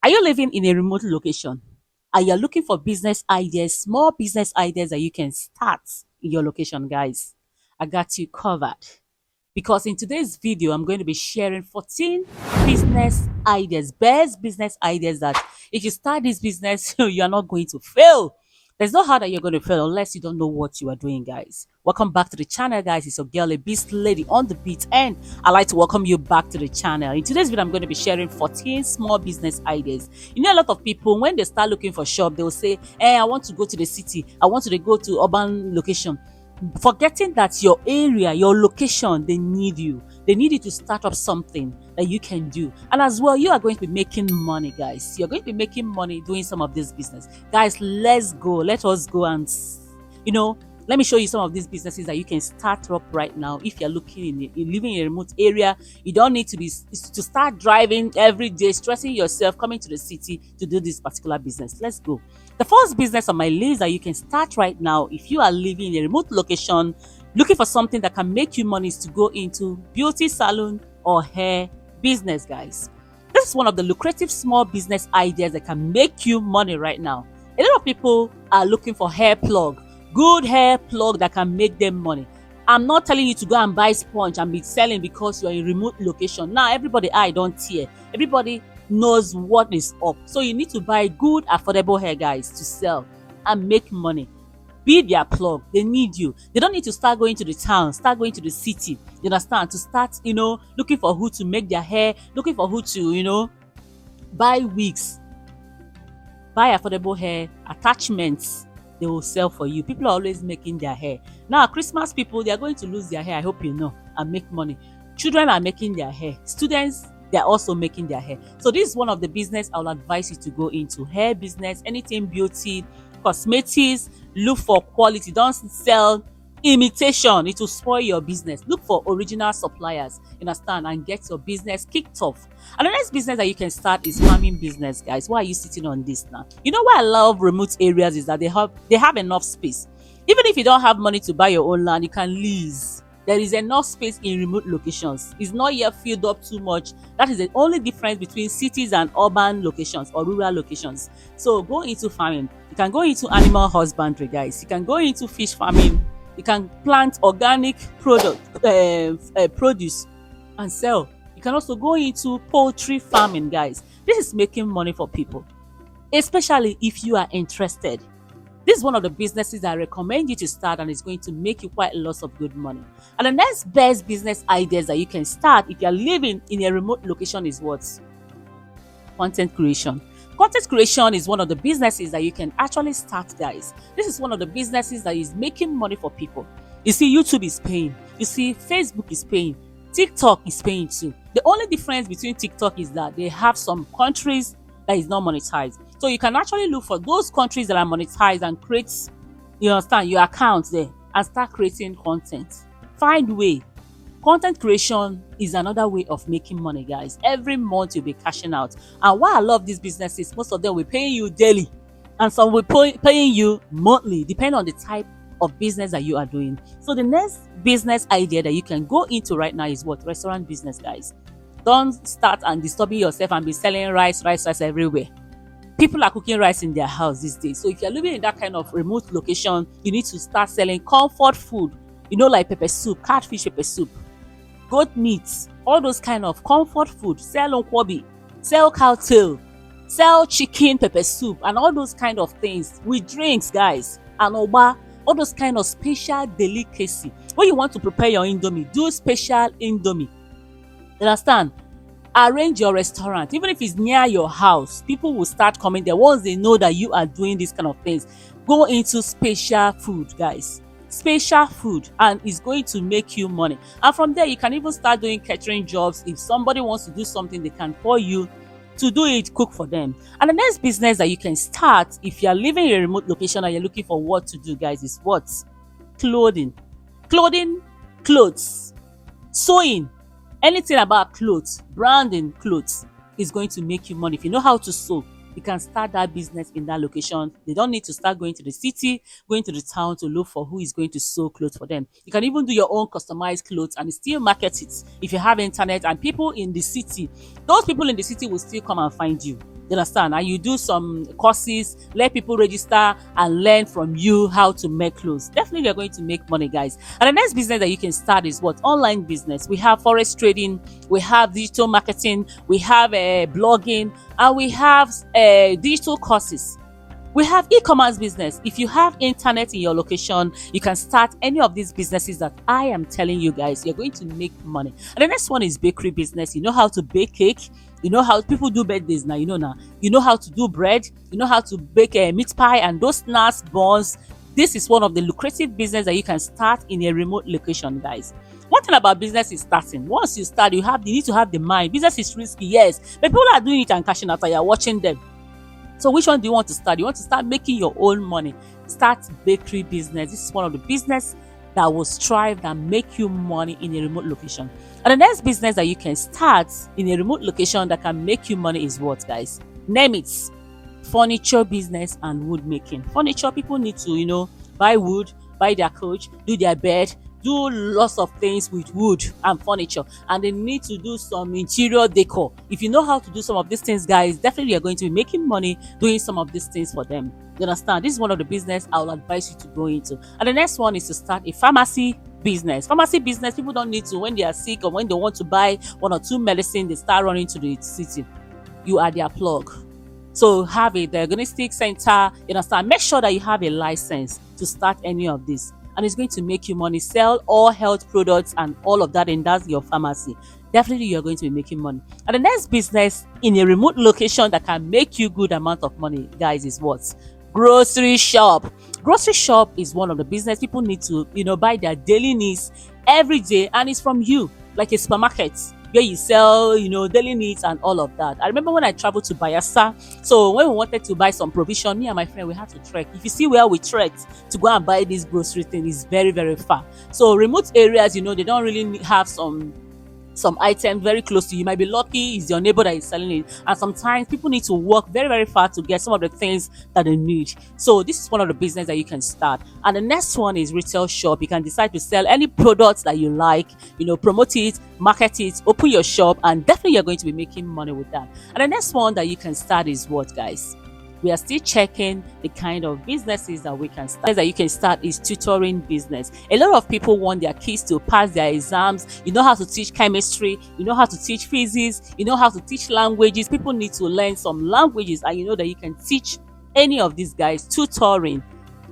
Are you living in a remote location? Are you looking for business ideas, small business ideas that you can start in your location, guys? I got you covered. Because in today's video, I'm going to be sharing 14 business ideas, best business ideas that if you start this business, you are not going to fail. There's no how that you're going to fail unless you don't know what you are doing, guys. Welcome back to the channel, guys. It's your girl, Ebys'Lady on the beat, and I'd like to welcome you back to the channel. In today's video, I'm going to be sharing 14 small business ideas. You know, a lot of people, when they start looking for shop, they will say, hey, I want to go to the city. I want to go to urban location, forgetting that your area, your location, they need you. They need you to start up something that you can do. And as well, you are going to be making money, guys. You're going to be making money doing some of this business. Guys, let's go. Let us go and, let me show you some of these businesses that you can start up right now. If you're living in a remote area, you don't need to start driving every day, stressing yourself, coming to the city to do this particular business. Let's go. The first business on my list that you can start right now, if you are living in a remote location, looking for something that can make you money, is to go into beauty salon or hair business, guys. This is one of the lucrative small business ideas that can make you money right now. A lot of people are looking for hair plug, good hair plug that can make them money. I'm not telling you to go and buy sponge and be selling because you're in a remote location. Now, everybody eye don't tear. Everybody knows what is up. So you need to buy good, affordable hair, guys, to sell and make money. Be their plug. They need you. They don't need to start going to the town, start going to the city. You understand? To start, looking for who to make their hair, looking for who to, buy wigs, buy affordable hair, attachments. They will sell for you. People are always making their hair. Now, Christmas people, they are going to lose their hair, I hope you know, and make money. Children are making their hair. Students, they're also making their hair. So this is one of the business I will advise you to go into. Hair business, anything beauty, cosmetics. Look for quality. Don't sell imitation. It will spoil your business. Look for original suppliers, understand, and get your business kicked off. And the next business that you can start is farming business, guys. Why are you sitting on this now? You know why I love remote areas is that they have enough space. Even if you don't have money to buy your own land, you can lease. There is enough space in remote locations. It's not yet filled up too much. That is the only difference between cities and urban locations or rural locations. So go into farming. You can go into animal husbandry, guys. You can go into fish farming. You can plant organic produce and sell. You can also go into poultry farming, guys. This is making money for people, especially if you are interested. This is one of the businesses I recommend you to start, and it's going to make you quite lots of good money. And the next best business ideas that you can start if you're living in a remote location is what? Content creation. Content creation is one of the businesses that you can actually start, guys. This is one of the businesses that is making money for people. You see, YouTube is paying. You see, Facebook is paying. TikTok is paying too. The only difference between TikTok is that they have some countries that is not monetized. So you can actually look for those countries that are monetized and create, you understand, your account there and start creating content. Find way. Content creation is another way of making money, guys. Every month you'll be cashing out. And why I love these businesses, most of them will pay you daily and some will paying you monthly, depending on the type of business that you are doing. So the next business idea that you can go into right now is what? Restaurant business, guys. Don't start and disturbing yourself and be selling rice everywhere. People are cooking rice in their house these days. So if you're living in that kind of remote location, you need to start selling comfort food, like pepper soup, catfish pepper soup, goat meat, all those kind of comfort food. Sell nkwobi, sell cow tail, sell chicken pepper soup, and all those kind of things with drinks, guys, and oba, all those kind of special delicacy. When you want to prepare your indomie, do special indomie. Understand? Arrange your restaurant. Even if it's near your house, people will start coming there once they know that you are doing these kind of things. Go into special food, guys. Special food, and it's going to make you money. And from there, you can even start doing catering jobs. If somebody wants to do something, they can call you to do it, cook for them. And the next business that you can start if you're living in a remote location and you're looking for what to do, guys, is what? Clothing. Clothes. Sewing. Anything about clothes, branding clothes is going to make you money. If you know how to sew, you can start that business in that location. They don't need to start going to the city, going to the town to look for who is going to sew clothes for them. You can even do your own customized clothes and still market it if you have internet, and people in the city, those people in the city will still come and find you. You understand? And you do some courses, let people register and learn from you how to make clothes. Definitely you're going to make money, guys. And the next business that you can start is what? Online business. We have forex trading, we have digital marketing, we have blogging, and we have digital courses. We have e-commerce business. If you have internet in your location, you can start any of these businesses that I am telling you guys. You're going to make money. And the next one is bakery business. You know how to bake cake. You know how people do birthdays now. You know now. You know how to do bread. You know how to bake a meat pie and those snacks, buns. This is one of the lucrative business that you can start in a remote location, guys. One thing about business is starting. Once you start, you need to have the mind. Business is risky, yes, but people are doing it and cashing out. You're watching them. So which one do you want to start? You want to start making your own money. Start bakery business. This is one of the business that will strive and make you money in a remote location. And the next business that you can start in a remote location that can make you money is what, guys? Name it. Furniture business and wood making. Furniture, people need to, buy wood, buy their couch, do their bed, do lots of things with wood and furniture, and they need to do some interior decor. If you know how to do some of these things, guys, definitely you're going to be making money doing some of these things for them. You understand? This is one of the business I will advise you to go into. And the next one is to start a pharmacy business. Pharmacy business, people don't need to, when they are sick or when they want to buy one or two medicine, they start running to the city. You are their plug. So have a diagnostic center. You understand? Make sure that you have a license to start any of this, and it's going to make you money. Sell all health products and all of that, and that's your pharmacy. Definitely you're going to be making money. And the next business in a remote location that can make you good amount of money, guys, is what? Grocery shop. Grocery shop is one of the business people need to buy their daily needs every day, and it's from you, like a supermarket where you sell daily needs and all of that. I remember when I traveled to Bayelsa, so when we wanted to buy some provision, me and my friend, we had to trek. If you see where we trekked to go and buy this grocery thing, is very, very far. So remote areas, they don't really have some item very close to you. You might be lucky it's your neighbor that is selling it, and sometimes people need to walk very, very far to get some of the things that they need. So this is one of the business that you can start. And the next one is retail shop. You can decide to sell any products that you like, promote it, market it, open your shop, and definitely you're going to be making money with that. And the next one that you can start is what, guys? We are still checking the kind of businesses that we can start. That you can start is tutoring business. A lot of people want their kids to pass their exams. You know how to teach chemistry, you know how to teach physics, you know how to teach languages. People need to learn some languages, and you know that you can teach any of these guys. Tutoring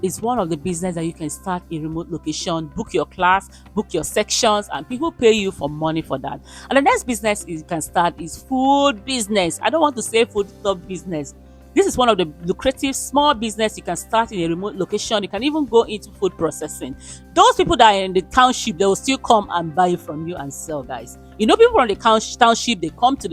is one of the business that you can start in remote location. Book your class, book your sections, and people pay you for money for that. And the next business you can start is food business. I don't want to say food stuff business. This is one of the lucrative small business you can start in a remote location. You can even go into food processing. Those people that are in the township, they will still come and buy from you and sell, guys. People from the township, they come to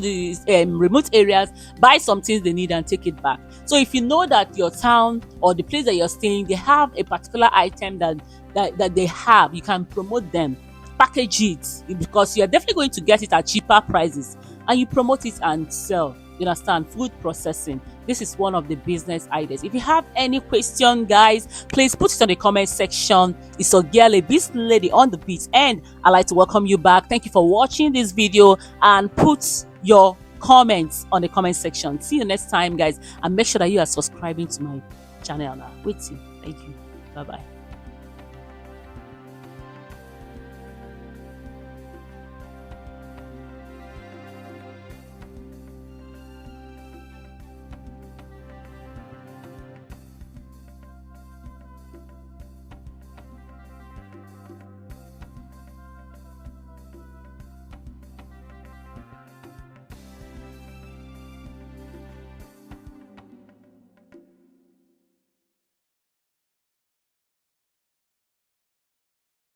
the remote areas, buy some things they need and take it back. So if you know that your town or the place that you're staying, they have a particular item that they have, you can promote them, package it, because you're definitely going to get it at cheaper prices, and you promote it and sell. You understand? Food processing. This is one of the business ideas. If you have any question, guys, please put it on the comment section. It's your girl Ebys'Lady on the beat, and I'd like to welcome you back. Thank you for watching this video, and put your comments on the comment section. See you next time, guys, and make sure that you are subscribing to my channel now. Wait till. Thank you. Bye bye.